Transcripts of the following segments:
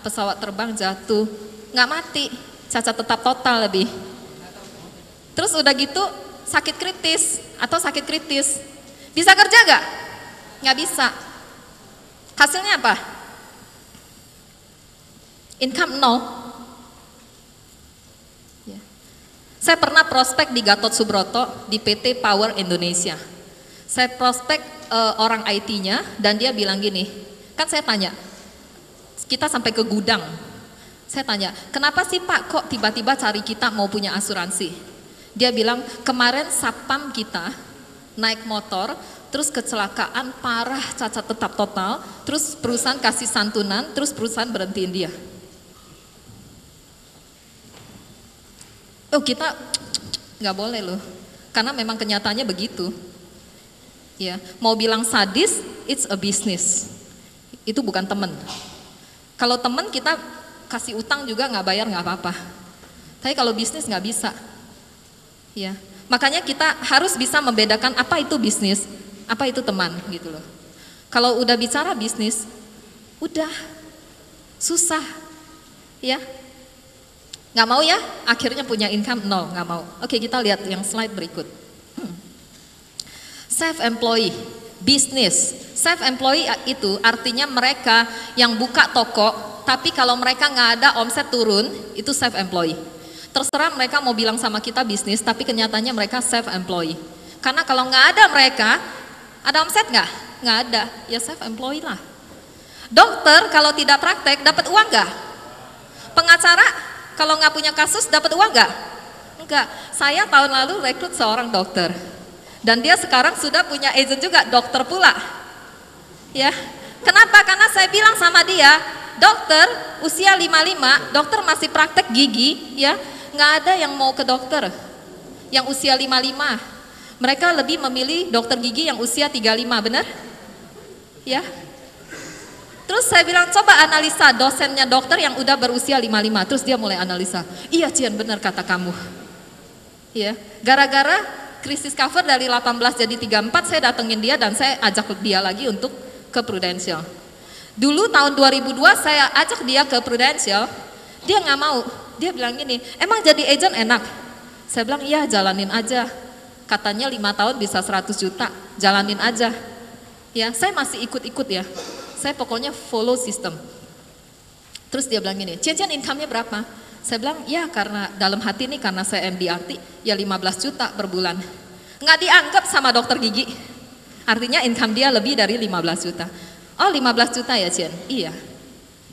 pesawat terbang jatuh, nggak mati, cacat tetap total lebih. Terus udah gitu sakit kritis atau sakit kritis, bisa kerja nggak? Nggak bisa. Hasilnya apa? Income nol. Ya. Saya pernah prospek di Gatot Subroto di PT Power Indonesia. Saya prospek orang IT-nya dan dia bilang gini, kan saya tanya, kita sampai ke gudang. Saya tanya, kenapa sih Pak kok tiba-tiba cari kita mau punya asuransi? Dia bilang, kemarin satpam kita naik motor, terus kecelakaan parah, cacat tetap total, terus perusahaan kasih santunan, terus perusahaan berhentiin dia. Oh kita nggak boleh loh, karena memang kenyataannya begitu. Ya, mau bilang sadis, it's a business. Itu bukan teman. Kalau teman kita kasih utang juga nggak bayar nggak apa-apa. Tapi kalau bisnis nggak bisa. Ya, makanya kita harus bisa membedakan apa itu bisnis, apa itu teman gitu loh. Kalau udah bicara bisnis, udah susah, ya. Nggak mau ya, akhirnya punya income nol, nggak mau. Oke, kita lihat yang slide berikut. Self-employee, bisnis. Self-employee itu artinya mereka yang buka toko, tapi kalau mereka nggak ada omset turun, itu self-employee. Terserah mereka mau bilang sama kita bisnis, tapi kenyataannya mereka self-employee. Karena kalau nggak ada mereka, ada omset nggak? Nggak ada, ya self-employee lah. Dokter kalau tidak praktek dapat uang nggak? Pengacara kalau nggak punya kasus dapat uang nggak? Enggak. Saya tahun lalu rekrut seorang dokter. Dan dia sekarang sudah punya agent juga, dokter pula. Ya. Kenapa? Karena saya bilang sama dia, dokter usia 55, dokter masih praktek gigi, ya. Nggak ada yang mau ke dokter yang usia 55. Mereka lebih memilih dokter gigi yang usia 35, benar? Ya. Terus saya bilang, coba analisa dosennya dokter yang udah berusia 55. Terus dia mulai analisa. Iya Cian, benar kata kamu. Ya. Gara-gara krisis cover dari 18 jadi 34, saya datengin dia dan saya ajak dia lagi untuk ke Prudential. Dulu tahun 2002 saya ajak dia ke Prudential, dia nggak mau. Dia bilang gini, emang jadi agent enak? Saya bilang, iya jalanin aja. Katanya 5 tahun bisa 100 juta, jalanin aja. Ya, saya masih ikut-ikut ya. Saya pokoknya follow system. Terus dia bilang gini, Cian income-nya berapa? Saya bilang, ya karena dalam hati nih karena saya MDRT, ya 15 juta per bulan. Nggak dianggap sama dokter gigi. Artinya income dia lebih dari 15 juta. Oh 15 juta ya Cian? Iya.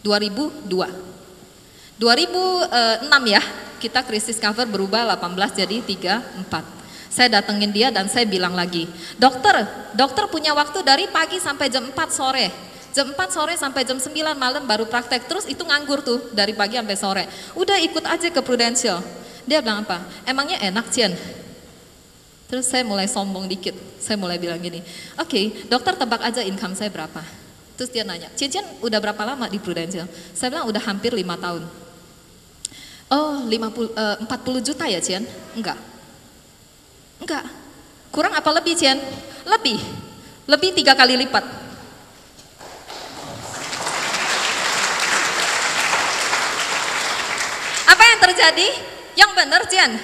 2002. 2006 ya, kita krisis cover berubah 18 jadi 34. Saya datengin dia dan saya bilang lagi, dokter punya waktu dari pagi sampai jam 4 sore. Jam 4 sore sampai jam 9 malam baru praktek, terus itu nganggur tuh dari pagi sampai sore. Udah ikut aja ke Prudential. Dia bilang apa? Emangnya enak Cian? Terus saya mulai sombong dikit, saya mulai bilang gini, oke, dokter tebak aja income saya berapa. Terus dia nanya, Cian udah berapa lama di Prudential? Saya bilang udah hampir 5 tahun. Oh 40 juta ya Cian? Enggak. Kurang apa lebih Cian? Lebih 3 kali lipat. Terjadi yang benar Cian.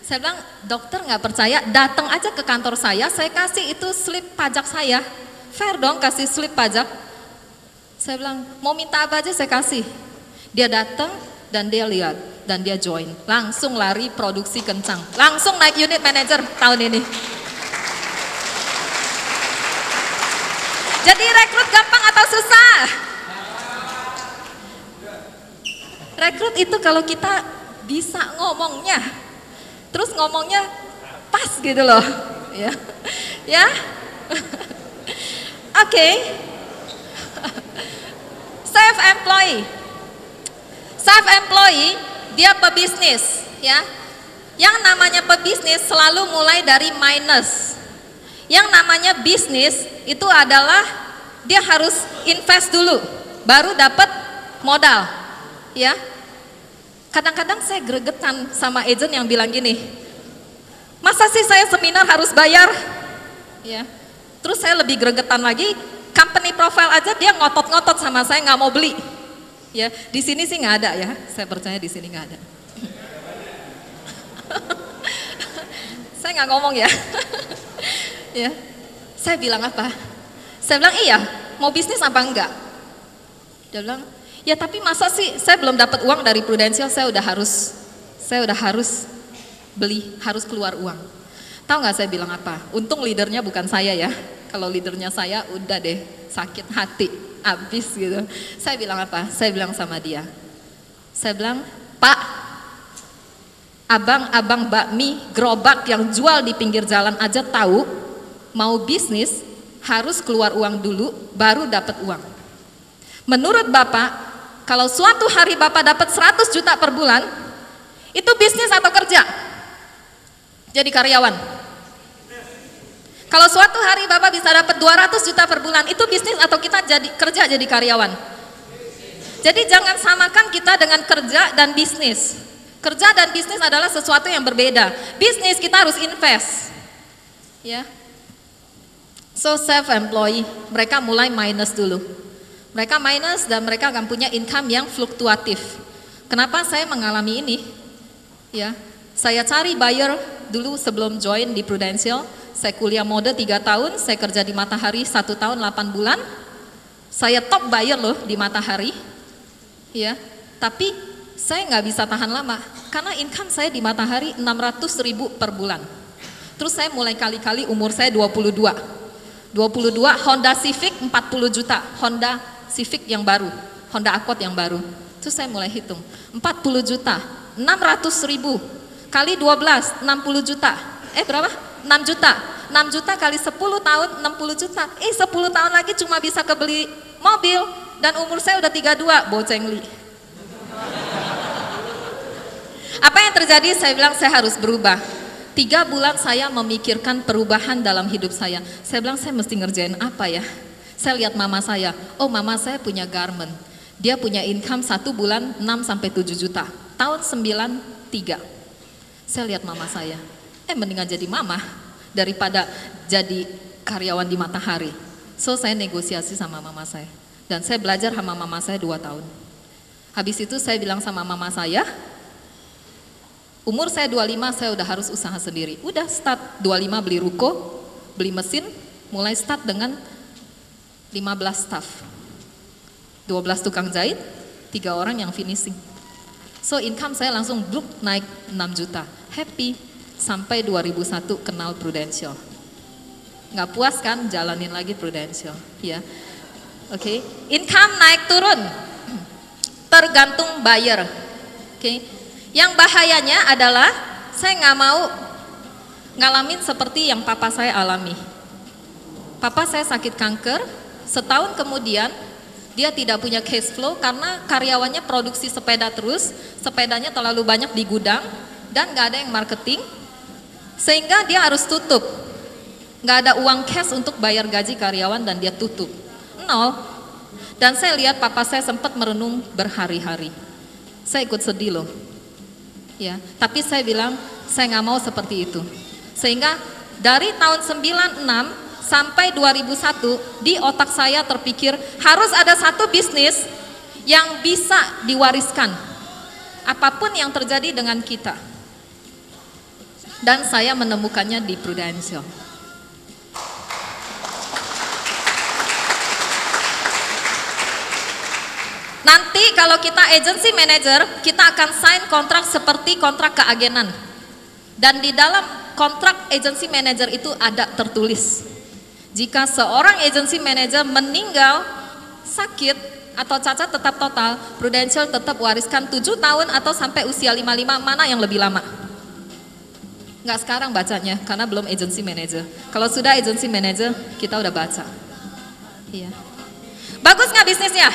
Saya bilang dokter nggak percaya, datang aja ke kantor saya kasih itu slip pajak saya, fair dong kasih slip pajak. Saya bilang mau minta apa aja saya kasih. Dia datang dan dia lihat dan dia join, langsung lari produksi kencang, langsung naik unit manager tahun ini. Jadi rekrut gampang atau susah? Rekrut itu kalau kita bisa ngomongnya, terus ngomongnya pas gitu loh, ya, ya, oke. Self-employee, dia pebisnis, ya. Yang namanya pebisnis selalu mulai dari minus. Yang namanya bisnis itu adalah dia harus invest dulu, baru dapat modal. Ya, kadang-kadang saya gregetan sama agent yang bilang gini, masa sih saya seminar harus bayar? Ya, terus saya lebih gregetan lagi, company profile aja dia ngotot-ngotot sama saya nggak mau beli. Ya, di sini sih nggak ada ya. Saya percaya di sini nggak ada. Saya nggak ngomong ya. Ya, saya bilang apa? Saya bilang iya, mau bisnis apa enggak? Dia bilang, ya tapi masa sih saya belum dapat uang dari Prudential, saya udah harus beli, harus keluar uang. Tahu nggak saya bilang apa? Untung leadernya bukan saya ya. Kalau leadernya saya udah deh sakit hati, habis gitu. Saya bilang apa? Saya bilang sama dia. Saya bilang, Pak, abang-abang bakmi gerobak yang jual di pinggir jalan aja tahu mau bisnis harus keluar uang dulu baru dapat uang. Menurut Bapak, kalau suatu hari Bapak dapat 100 juta per bulan, itu bisnis atau kerja? Jadi karyawan. Kalau suatu hari Bapak bisa dapat 200 juta per bulan, itu bisnis atau kita kerja jadi karyawan? Jadi jangan samakan kita dengan kerja dan bisnis. Kerja dan bisnis adalah sesuatu yang berbeda. Bisnis kita harus invest. Ya. So self-employed, mereka mulai minus dulu. Mereka minus dan mereka akan punya income yang fluktuatif. Kenapa saya mengalami ini? Ya, saya cari buyer dulu sebelum join di Prudential. Saya kuliah mode 3 tahun, saya kerja di Matahari 1 tahun 8 bulan. Saya top buyer loh di Matahari. Ya, tapi saya nggak bisa tahan lama karena income saya di Matahari 600.000 per bulan. Terus saya mulai kali-kali umur saya 22 Honda Civic 40 juta, Honda Civic yang baru, Honda Accord yang baru. Terus saya mulai hitung 40 juta, 600.000 kali 12, 60 juta. Berapa? 6 juta. 6 juta kali 10 tahun 60 juta. 10 tahun lagi cuma bisa kebeli mobil dan umur saya udah 32, bocengli. Apa yang terjadi? Saya bilang saya harus berubah. 3 bulan saya memikirkan perubahan dalam hidup saya. Saya bilang saya mesti ngerjain apa ya? Saya lihat mama saya. Oh, mama saya punya garment. Dia punya income 1 bulan 6 sampai 7 juta. Tahun 93. Saya lihat mama saya. Mendingan jadi mama daripada jadi karyawan di Matahari. So saya negosiasi sama mama saya. Dan saya belajar sama mama saya 2 tahun. Habis itu saya bilang sama mama saya, umur saya 25 saya udah harus usaha sendiri. Udah start 25 beli ruko, beli mesin, mulai start dengan 15 staff. 12 tukang jahit, 3 orang yang finishing. So income saya langsung bluk naik 6 juta. Happy sampai 2001 kenal Prudential. Nggak puas kan? Jalanin lagi Prudential. Ya, oke. Income naik turun, tergantung buyer. Oke. Yang bahayanya adalah saya nggak mau ngalamin seperti yang papa saya alami. Papa saya sakit kanker, setahun kemudian dia tidak punya cash flow karena karyawannya produksi sepeda terus, sepedanya terlalu banyak di gudang dan nggak ada yang marketing, sehingga dia harus tutup. Nggak ada uang cash untuk bayar gaji karyawan dan dia tutup. 0. Dan saya lihat papa saya sempat merenung berhari-hari. Saya ikut sedih loh. Ya, tapi saya bilang saya nggak mau seperti itu. Sehingga dari tahun 96 sampai 2001 di otak saya terpikir harus ada satu bisnis yang bisa diwariskan apapun yang terjadi dengan kita. Dan saya menemukannya di Prudential. Nanti kalau kita agency manager, kita akan sign kontrak seperti kontrak keagenan. Dan di dalam kontrak agency manager itu ada tertulis, jika seorang agency manager meninggal, sakit, atau cacat tetap total, Prudential tetap wariskan 7 tahun atau sampai usia 55, mana yang lebih lama? Nggak sekarang bacanya, karena belum agency manager. Kalau sudah agency manager, kita udah baca. Iya. Bagus nggak bisnisnya?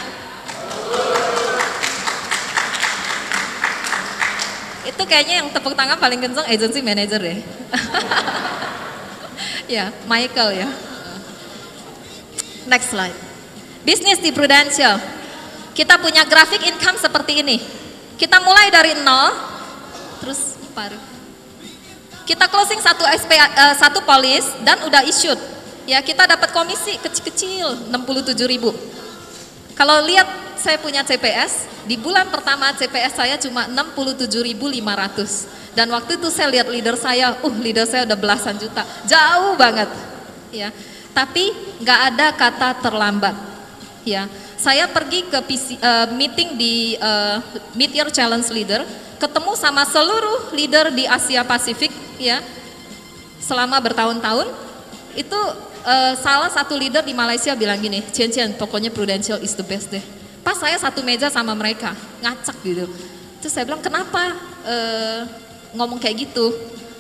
Itu kayaknya yang tepuk tangan paling kenceng agency manager deh. Ya, Michael ya. Next slide. Bisnis di Prudential. Kita punya grafik income seperti ini. Kita mulai dari 0, terus paruh. Kita closing satu polis dan udah issued. Ya, kita dapat komisi kecil-kecil 67.000. Kalau lihat saya punya CPS, di bulan pertama CPS saya cuma 67.500. Dan waktu itu saya lihat leader saya udah belasan juta, jauh banget. Ya, tapi nggak ada kata terlambat. Ya, saya pergi ke meeting di Mid-Year Challenge Leader, ketemu sama seluruh leader di Asia Pasifik, ya, selama bertahun-tahun. Itu salah satu leader di Malaysia bilang gini, Cian, pokoknya Prudential is the best deh. Pas saya satu meja sama mereka, ngacak gitu. Terus saya bilang, kenapa ngomong kayak gitu?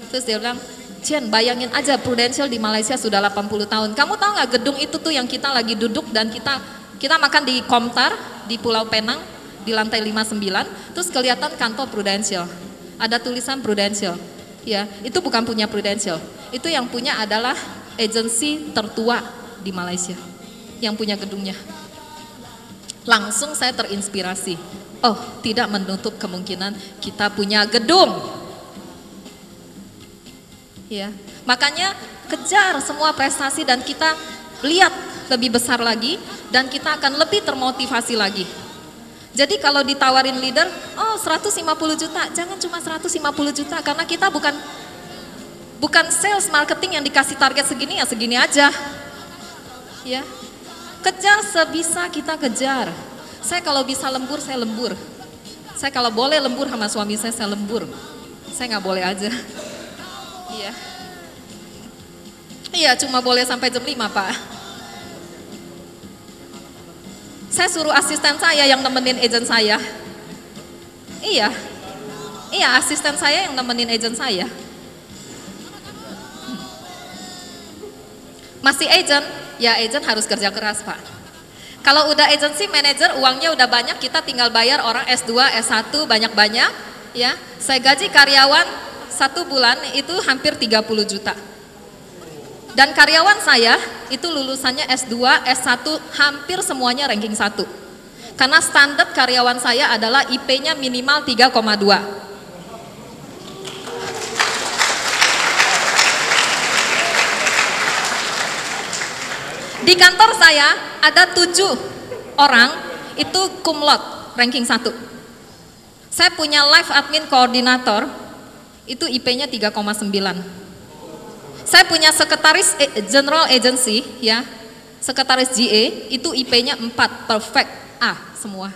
Terus dia bilang, Cian, bayangin aja Prudential di Malaysia sudah 80 tahun. Kamu tahu nggak gedung itu tuh yang kita lagi duduk dan kita makan di Komtar di Pulau Penang di lantai 59, terus kelihatan kantor Prudential. Ada tulisan Prudential. Ya, itu bukan punya Prudential. Itu yang punya adalah agensi tertua di Malaysia yang punya gedungnya. Langsung saya terinspirasi. Oh, tidak menutup kemungkinan kita punya gedung. Ya, makanya kejar semua prestasi dan kita lihat lebih besar lagi dan kita akan lebih termotivasi lagi. Jadi kalau ditawarin leader, 150 juta, jangan cuma 150 juta karena kita bukan sales marketing yang dikasih target segini ya segini aja. Ya. Kejar sebisa kita kejar. Saya kalau bisa lembur, saya lembur. Saya kalau boleh lembur sama suami saya lembur. Saya nggak boleh aja. Iya. Iya, cuma boleh sampai jam 5, Pak. Saya suruh asisten saya yang nemenin agent saya. Iya. Iya, asisten saya yang nemenin agent saya. Masih agent, ya agent harus kerja keras, Pak. Kalau udah agency manager, uangnya udah banyak, kita tinggal bayar orang S2, S1 banyak-banyak, ya. Saya gaji karyawan 1 bulan itu hampir 30 juta. Dan karyawan saya itu lulusannya S2, S1 hampir semuanya ranking 1. Karena standar karyawan saya adalah IP-nya minimal 3,2. Di kantor saya ada 7 orang itu cum laude ranking 1. Saya punya live admin koordinator itu IP-nya 3,9. Saya punya sekretaris general agency, ya, sekretaris GA itu IP-nya 4, perfect A semua.